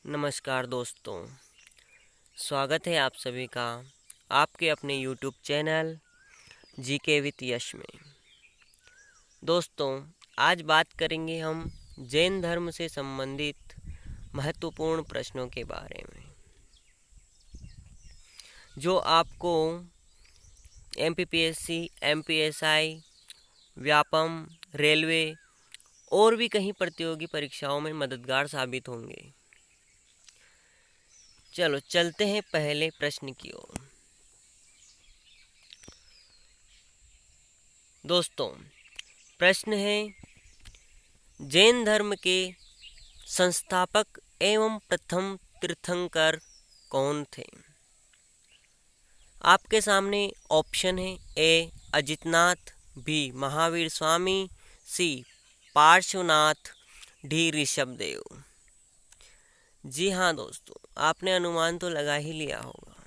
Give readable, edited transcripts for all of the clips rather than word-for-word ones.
नमस्कार दोस्तों, स्वागत है आप सभी का आपके अपने YouTube चैनल जीके विद यश में। दोस्तों, आज बात करेंगे हम जैन धर्म से संबंधित महत्वपूर्ण प्रश्नों के बारे में, जो आपको MPPSC, MPSI, व्यापम, रेलवे और भी कहीं प्रतियोगी परीक्षाओं में मददगार साबित होंगे। चलो चलते हैं पहले प्रश्न की ओर। दोस्तों, प्रश्न है, जैन धर्म के संस्थापक एवं प्रथम तीर्थंकर कौन थे? आपके सामने ऑप्शन है: ए अजितनाथ, बी महावीर स्वामी, सी पार्श्वनाथ, डी ऋषभदेव। जी हाँ दोस्तों, आपने अनुमान तो लगा ही लिया होगा।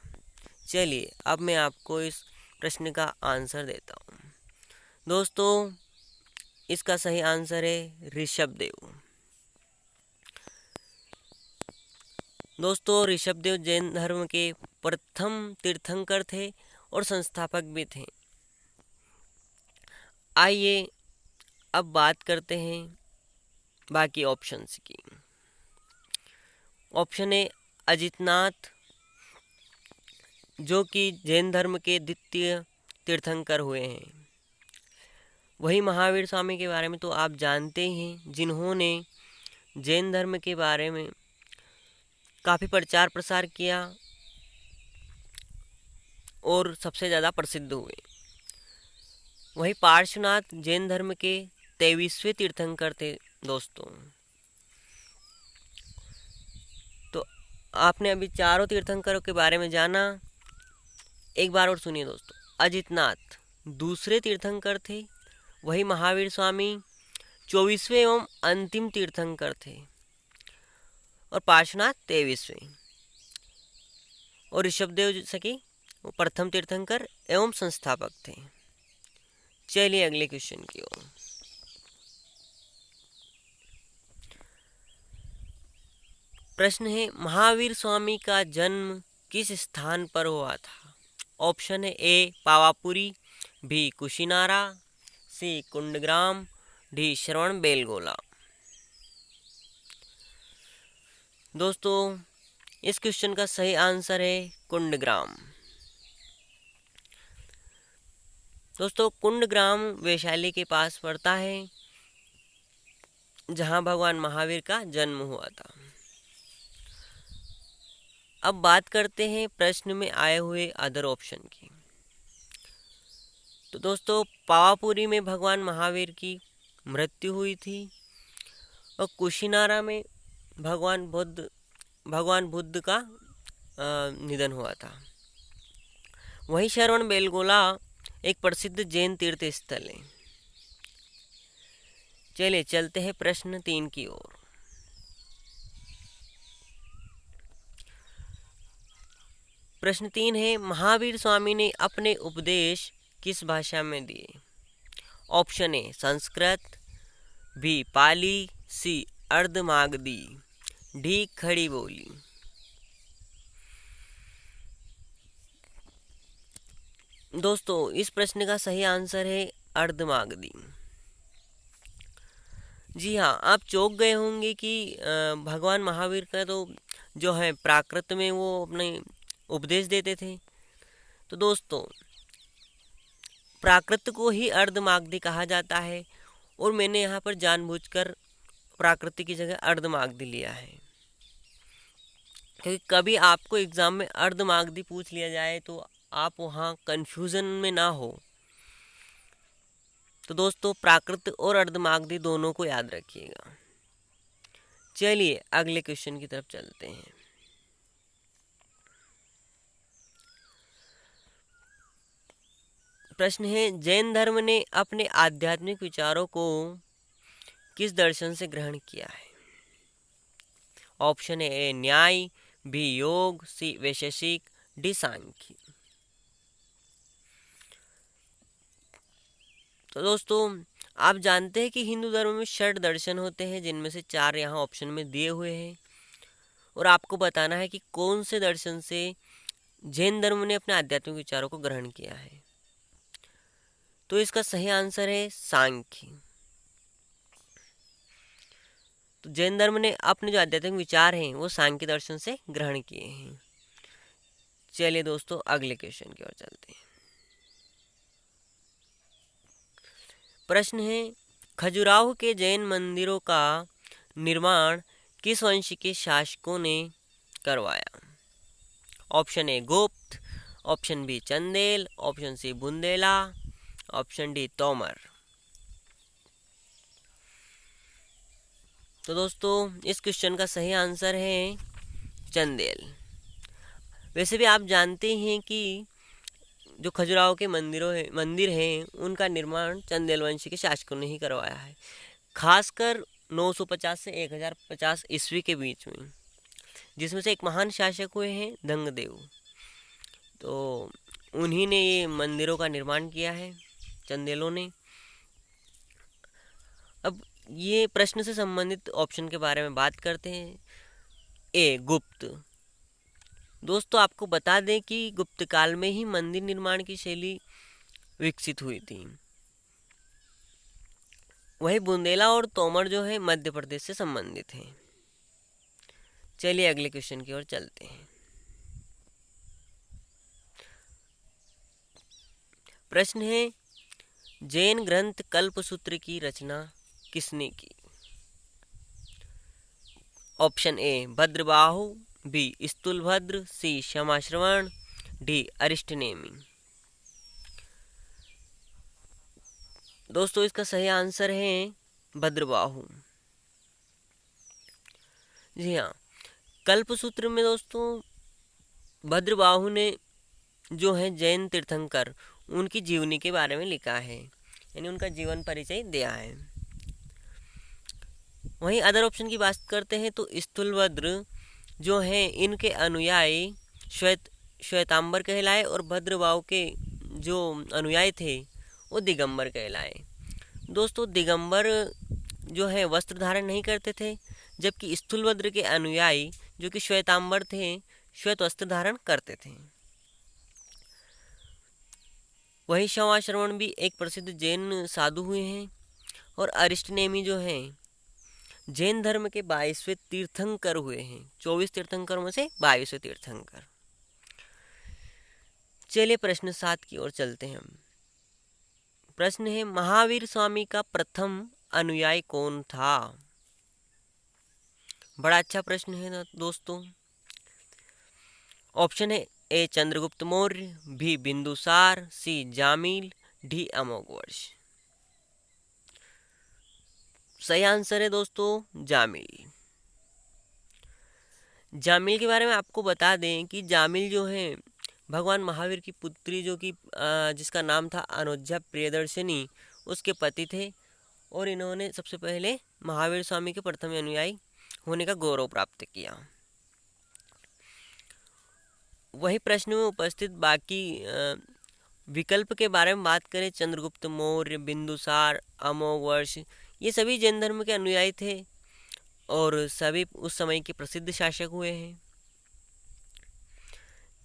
चलिए अब मैं आपको इस प्रश्न का आंसर देता हूँ। दोस्तों, इसका सही आंसर है ऋषभदेव। दोस्तों, ऋषभदेव जैन धर्म के प्रथम तीर्थंकर थे और संस्थापक भी थे। आइए अब बात करते हैं बाकी ऑप्शंस की। ऑप्शन ए अजितनाथ, जो कि जैन धर्म के द्वितीय तीर्थंकर हुए हैं। वही महावीर स्वामी के बारे में तो आप जानते ही हैं, जिन्होंने जैन धर्म के बारे में काफ़ी प्रचार प्रसार किया और सबसे ज़्यादा प्रसिद्ध हुए। वही पार्श्वनाथ जैन धर्म के 23वें तीर्थंकर थे। दोस्तों, तो आपने अभी चारों तीर्थंकरों के बारे में जाना। एक बार और सुनिए दोस्तों, अजितनाथ दूसरे तीर्थंकर थे, वही महावीर स्वामी 24वें एवं अंतिम तीर्थंकर थे, और पार्श्वनाथ 23वें, और ऋषभदेव सकी वो प्रथम तीर्थंकर एवं संस्थापक थे। चलिए अगले क्वेश्चन की ओर। प्रश्न है, महावीर स्वामी का जन्म किस स्थान पर हुआ था? ऑप्शन है: ए पावापुरी, बी कुशीनारा, सी कुंडग्राम, डी श्रवण बेलगोला। दोस्तों, इस क्वेश्चन का सही आंसर है कुंडग्राम। दोस्तों, कुंडग्राम वैशाली के पास पड़ता है, जहां भगवान महावीर का जन्म हुआ था। अब बात करते हैं प्रश्न में आए हुए अदर ऑप्शन की। तो दोस्तों, पावापुरी में भगवान महावीर की मृत्यु हुई थी, और कुशीनारा में भगवान बुद्ध का निधन हुआ था। वहीं श्रवण बेलगोला एक प्रसिद्ध जैन तीर्थ स्थल है। चलिए चलते हैं प्रश्न 3 की ओर। प्रश्न 3 है, महावीर स्वामी ने अपने उपदेश किस भाषा में दिए? Option A Sanskrit, B Pali, C Ardhamagadhi, D Khari Boli. दोस्तों, इस प्रश्न का सही आंसर है अर्धमागधी। जी हाँ, आप चौंक गए होंगे कि भगवान महावीर का तो जो है प्राकृत में वो अपने उपदेश देते थे। तो दोस्तों, प्राकृत को ही अर्धमागधी कहा जाता है, और मैंने यहाँ पर जानबूझकर प्राकृत की जगह अर्धमागधी लिया है, क्योंकि कभी आपको एग्जाम में अर्धमागधी पूछ लिया जाए तो आप वहाँ कंफ्यूजन में ना हो। तो दोस्तों, प्राकृत और अर्धमागधी दोनों को याद रखिएगा। चलिए अगले क्वेश्चन की तरफ चलते हैं। प्रश्न है, जैन धर्म ने अपने आध्यात्मिक विचारों को किस दर्शन से ग्रहण किया है? ऑप्शन ए न्याय, बी योग, सी वैशेषिक, डी सांख्य। तो दोस्तों, आप जानते हैं कि हिंदू धर्म में 6 दर्शन होते हैं, जिनमें से 4 यहाँ ऑप्शन में दिए हुए हैं, और आपको बताना है कि कौन से दर्शन से जैन धर्म ने अपने आध्यात्मिक विचारों को ग्रहण किया है। तो इसका सही आंसर है सांख्य। तो जैन धर्म ने अपने जो आध्यात्मिक विचार हैं वो सांख्य दर्शन से ग्रहण किए हैं। चलिए दोस्तों अगले क्वेश्चन की ओर चलते हैं। प्रश्न है, खजुराहो के जैन मंदिरों का निर्माण किस वंश के शासकों ने करवाया? Option A Gupta, option B Chandel, option C Bundela, option D Tomar. तो दोस्तों इस क्वेश्चन का सही आंसर है चंदेल। वैसे भी आप जानते हैं कि जो खजुराहो के मंदिर हैं उनका निर्माण चंदेल वंश के शासकों ने ही करवाया है, खासकर 950 से 1050 ईस्वी के बीच में, जिसमें से एक महान शासक हुए हैं दंगदेव। तो उन्हीं ने ये मंदिरों का निर्माण किया है, चंदेलों ने। अब ये प्रश्न से संबंधित ऑप्शन के बारे में बात करते हैं। ए गुप्त। दोस्तों आपको बता दें कि गुप्त काल में ही मंदिर निर्माण की शैली विकसित हुई थी। वही बुंदेला और तोमर जो है मध्य प्रदेश से संबंधित हैं। चलिए अगले क्वेश्चन की ओर चलते हैं। प्रश्न है, जैन ग्रंथ कल्पसूत्र की रचना किसने की? Option A Bhadrabahu, B Sthulabhadra, C Kshamashravan, D Arishtanemi. दोस्तों इसका सही आंसर है भद्रबाहु। जी हाँ, कल्पसूत्र में दोस्तों भद्रबाहु ने जो है जैन तीर्थंकर उनकी जीवनी के बारे में लिखा है, यानी उनका जीवन परिचय दिया है। वहीं अदर ऑप्शन की बात करते हैं तो स्थूलभद्र जो हैं इनके अनुयायी श्वेतांबर कहलाए, और भद्रबाहु के जो अनुयायी थे वो दिगंबर कहलाए। दोस्तों दिगंबर जो है वस्त्र धारण नहीं करते थे, जबकि स्थूलभद्र के अनुयायी जो कि श्वेतांबर थे श्वेत वस्त्र धारण करते थे। वही क्षमाश्रवण भी एक प्रसिद्ध जैन साधु हुए हैं, और अरिष्टनेमी जो हैं जैन धर्म के 22वें तीर्थंकर हुए हैं। 24 तीर्थंकरों में से 22वें तीर्थंकर। चलिए प्रश्न 7 की ओर चलते हैं हम। प्रश्न है, महावीर स्वामी का प्रथम अनुयायी कौन था? बड़ा अच्छा प्रश्न है ना दोस्तों। ऑप्शन है ए चंद्रगुप्त मौर्य, बी बिंदुसार, सी जामिल, डी अमोघवर्ष। सही आंसर है दोस्तों जामिल। जामिल के बारे में आपको बता दें कि जामिल जो है भगवान महावीर की पुत्री जो कि जिसका नाम था अनुज्जा प्रियदर्शिनी, उसके पति थे, और इन्होंने सबसे पहले महावीर स्वामी के प्रथम अनुयायी होने का गौरव प्राप्त किया। वही प्रश्न में उपस्थित बाकी विकल्प के बारे में बात करें, चंद्रगुप्त मौर्य, बिंदुसार, अमोघवर्ष, ये सभी जैन धर्म के अनुयायी थे और सभी उस समय के प्रसिद्ध शासक हुए हैं।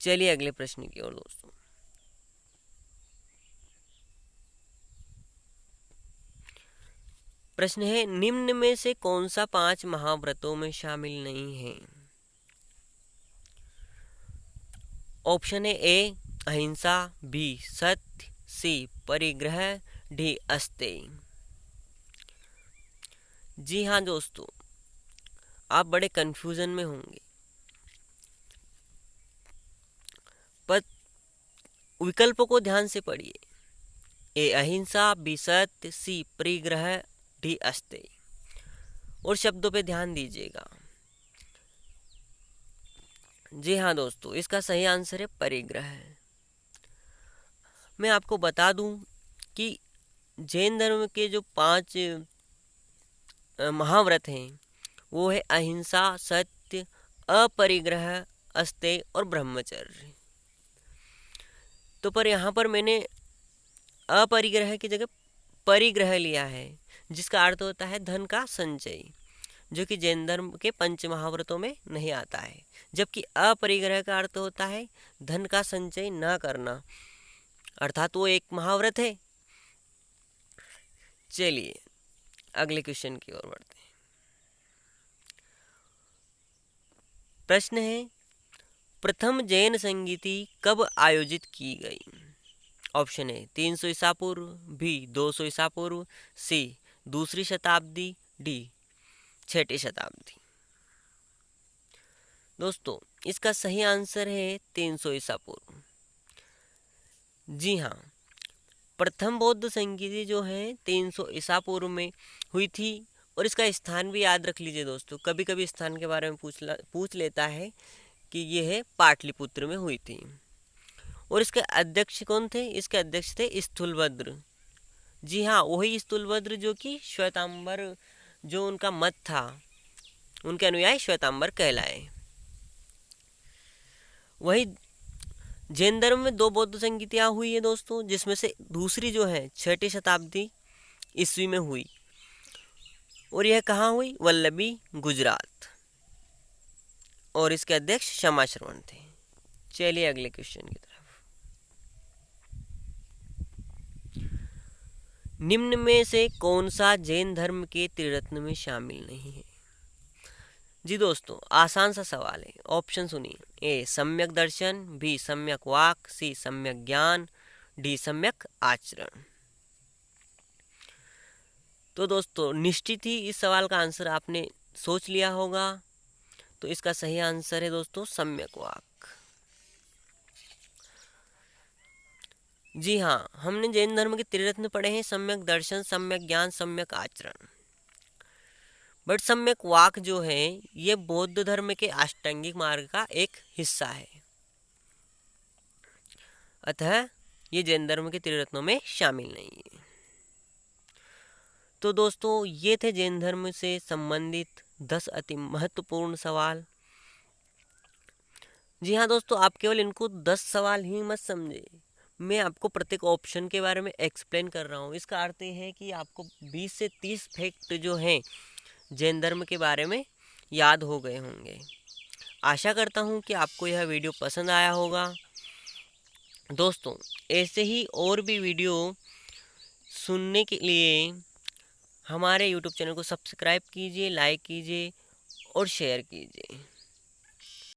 चलिए अगले प्रश्न की ओर दोस्तों। प्रश्न है, निम्न में से कौन सा 5 महाव्रतों में शामिल नहीं है? ऑप्शन है ए अहिंसा, बी सत्य, सी परिग्रह, डी अस्तेय। जी हाँ दोस्तों, आप बड़े कंफ्यूजन में होंगे, पर विकल्पों को ध्यान से पढ़िए। ए अहिंसा, बी सत्य, सी परिग्रह, डी अस्तेय, और शब्दों पे ध्यान दीजिएगा। जी हाँ दोस्तों, इसका सही आंसर है परिग्रह। मैं आपको बता दूं कि जैन धर्म के जो 5 महाव्रत हैं वो है अहिंसा, सत्य, अपरिग्रह, अस्तेय और ब्रह्मचर्य। तो पर यहाँ पर मैंने अपरिग्रह की जगह परिग्रह लिया है, जिसका अर्थ होता है धन का संचय। जो कि जैन धर्म के पंच महाव्रतों में नहीं आता है। जबकि अपरिग्रह का अर्थ होता है धन का संचय न करना, अर्थात वो एक महाव्रत है। चलिए अगले क्वेश्चन की ओर बढ़ते हैं। प्रश्न है, प्रथम जैन संगीति कब आयोजित की गई? ऑप्शन है 300 ईसा पूर्व, बी 200 ईसा पूर्व, सी दूसरी शताब्दी, डी छठी शताब्दी। दोस्तों इसका सही आंसर है 300 ईसा पूर्व। जी हाँ, प्रथम बौद्ध संगीति जो है 300 ईसा पूर्व में हुई थी। और इसका स्थान भी याद रख लीजिए दोस्तों, कभी कभी स्थान के बारे में पूछ लेता है कि यह है पाटलिपुत्र में हुई थी। और इसके अध्यक्ष कौन थे? इसके अध्यक्ष थे स्थूलभद्र। जी हाँ, वही स्थूलभद्र जो कि श्वेतांबर, जो उनका मत था, उनके अनुयायी श्वेतांबर कहलाए। वही जैन धर्म में 2 बौद्ध संगीतियाँ हुई है दोस्तों, जिसमें से दूसरी जो है 6ठी शताब्दी ईस्वी में हुई। और यह कहाँ हुई? वल्लभी, गुजरात। और इसके अध्यक्ष क्षमाश्रवण थे। चलिए अगले क्वेश्चन की तरफ। निम्न में से कौन सा जैन धर्म के त्रिरत्न में शामिल नहीं है? जी दोस्तों आसान सा सवाल है, ऑप्शन सुनिए। ए सम्यक दर्शन, बी सम्यक वाक, सी सम्यक ज्ञान, डी सम्यक आचरण। तो दोस्तों निश्चित ही इस सवाल का आंसर आपने सोच लिया होगा। तो इसका सही आंसर है दोस्तों सम्यक वाक। जी हाँ, हमने जैन धर्म के त्रिरत्न पढ़े हैं, सम्यक दर्शन, सम्यक ज्ञान, सम्यक आचरण। बट सम्यक वाक जो है ये बौद्ध धर्म के अष्टांगिक मार्ग का एक हिस्सा है, अतः ये जैन धर्म के त्रिरत्नों में शामिल नहीं है। तो दोस्तों ये थे जैन धर्म से संबंधित 10 अति महत्वपूर्ण सवाल। जी हाँ दोस्तों, आप केवल इनको 10 सवाल ही मत समझे, मैं आपको प्रत्येक ऑप्शन के बारे में एक्सप्लेन कर रहा हूँ। इसका अर्थ ये है कि आपको 20 से 30 फैक्ट जो हैं जैन धर्म के बारे में याद हो गए होंगे। आशा करता हूँ कि आपको यह वीडियो पसंद आया होगा। दोस्तों ऐसे ही और भी वीडियो सुनने के लिए हमारे YouTube चैनल को सब्सक्राइब कीजिए, लाइक कीजिए और शेयर कीजिए।